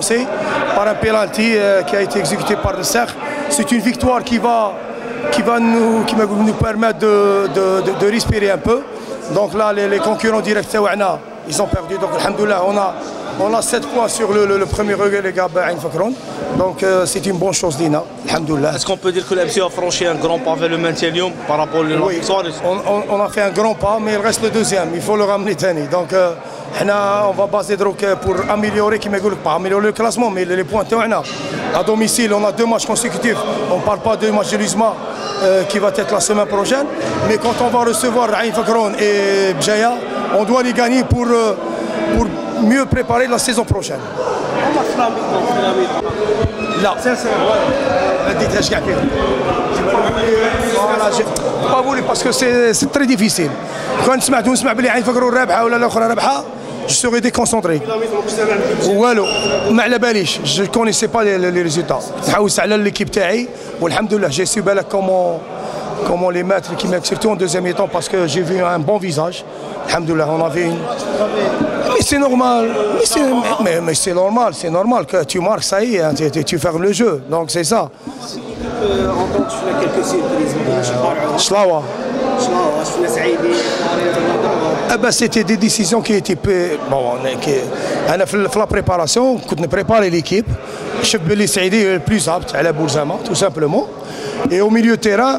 avancé par un penalty qui a été exécuté par le cercle. C'est une victoire qui va nous permettre de respirer un peu. Donc là, les concurrents directs, ils ont perdu. Donc, alhamdoulilah, on a 7 points sur le premier regret, les gars, Ain Fakron. Donc, c'est une bonne chose, Dina. Alhamdoulilah. Est-ce qu'on peut dire que l'MC a franchi un grand pas vers le maintien par rapport à la victoire? On a fait un grand pas, mais il reste le deuxième. Il faut le ramener Tani. Donc, on va baser pour améliorer, pas améliorer le classement, mais les points. À domicile, on a 2 matchs consécutifs. On ne parle pas de match de l'USMA qui va être la semaine prochaine. Mais quand on va recevoir Ain Fakron et Bjaya, on doit les gagner pour mieux préparer la saison prochaine. لا اديتهاش كاع فيهم با بولي باسكو سي تري ديفيسيل كون سمعت ونسمع بلي عين فكروا الرابحه ولا الاخرى رابحه جو سوري ديكونسونطري والو ما على باليش جو كونيسي با لي ريزولتا نحوس على ليكيب تاعي والحمد لله جي سو بالك comment les mettre qui mettent surtout en deuxième temps parce que j'ai vu un bon visage. Alhamdoulilah, on a vu une... Mais c'est normal, mais c'est normal que tu marques, ça y est, hein, tu fermes le jeu, donc c'est ça. Entends-tu quelques surprises? Chlawa, c'était des décisions qui étaient bon, في la préparation, quand on préparait l'équipe, je peux les aider le plus apte à la Bourzama, tout simplement. Et au milieu de terrain,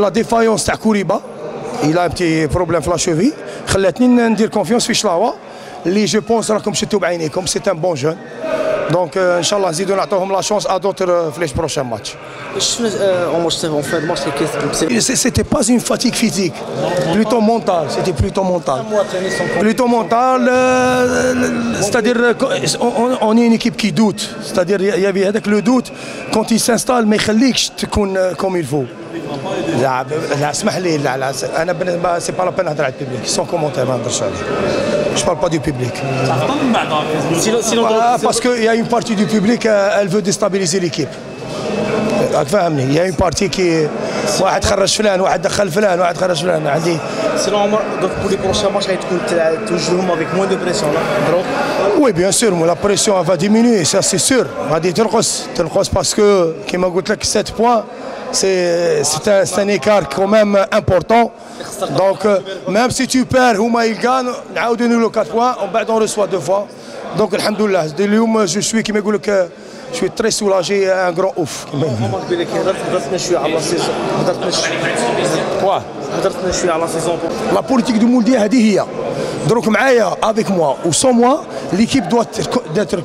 la défaillance de Kouriba, il a un petit problème sur la cheville. خلتني ندير confiance في شلاوة اللي je pense راكم شفتوا بعينيكم c'est un bon jeune. Donc ان شاء الله نزيدوا نعطوهم la chance à d'autres في les prochains matchs. C'était pas une fatigue physique, plutôt mentale, c'était plutôt mental. Plutôt mental, c'est-à-dire on est une équipe qui doute, c'est-à-dire il y avait avec le doute quand il s'installe ما يخليكش تكون comme il faut. لا اسمح لي لا انا سي با لا بين نهضر على البيبليك سون كومونتير ما نهضرش عليه. Je parle pas du public. Parce qu'il y a une partie du public, elle veut déstabiliser l'équipe. فهمني il y a une partie qui واحد خرج فلان واحد دخل فلان واحد خرج فلان عندي. Sinon Omar, donc pour les prochains matchs غتكون توجههم avec moins de pression là. Oui bien sûr, la pression va diminuer, ça c'est sûr. غادي تنقص parce que كما قلت لك 7 points c'est un écart quand même important. Donc même si tu perds هما يلقان نعاودوا له 4 points ومن بعد on reçoit 2 fois. Donc alhamdoulilah اليوم je suis كما يقول لك je suis très soulagé, un grand ouf. La politique du Mouldi هذه هي. دروك معايا avec moi ou sans moi l'équipe doit être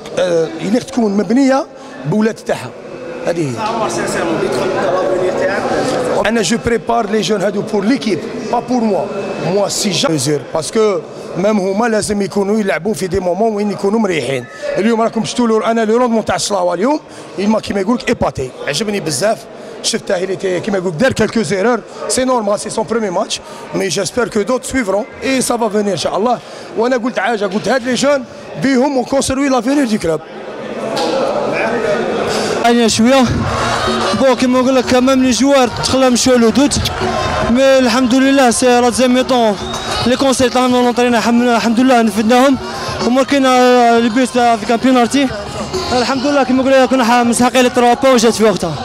تكون مبنية بولاد تاعها. هذه هي. أنا je prépare les jeunes هادو pour l'équipe, pas pour moi. Moi si jamais parce que même هما لازم يكونوا يلعبوا في دي مومون وين يكونوا مريحين. اليوم راكم شفتوا له انا لو روندمون تاع الصلاوه اليوم كيما يقول لك ايباتي عجبني بزاف. شفتها اللي كيما يقول دار كالكو زيرور سي نورمال سي سون بروميي ماتش مي جيسبر كو دوت سويفرون اي سا فا فينير ان شاء الله. وانا قلت حاجه قلت هاد لي جون بيهم وكونسيروي لافينير دي كلوب. انا شويه بون كيما نقول لك ميم لي جوار تخلى مشاو لو دوت مي الحمد لله سي لا ديزيام ميطون لي كونسيل تاعنا لونطرينا الحمد لله نفذناهم وماركينا لي بيس افيك ان بينالتي الحمد لله كيما نقول كنا مستحقين لي 3 بوان وجات في وقتها.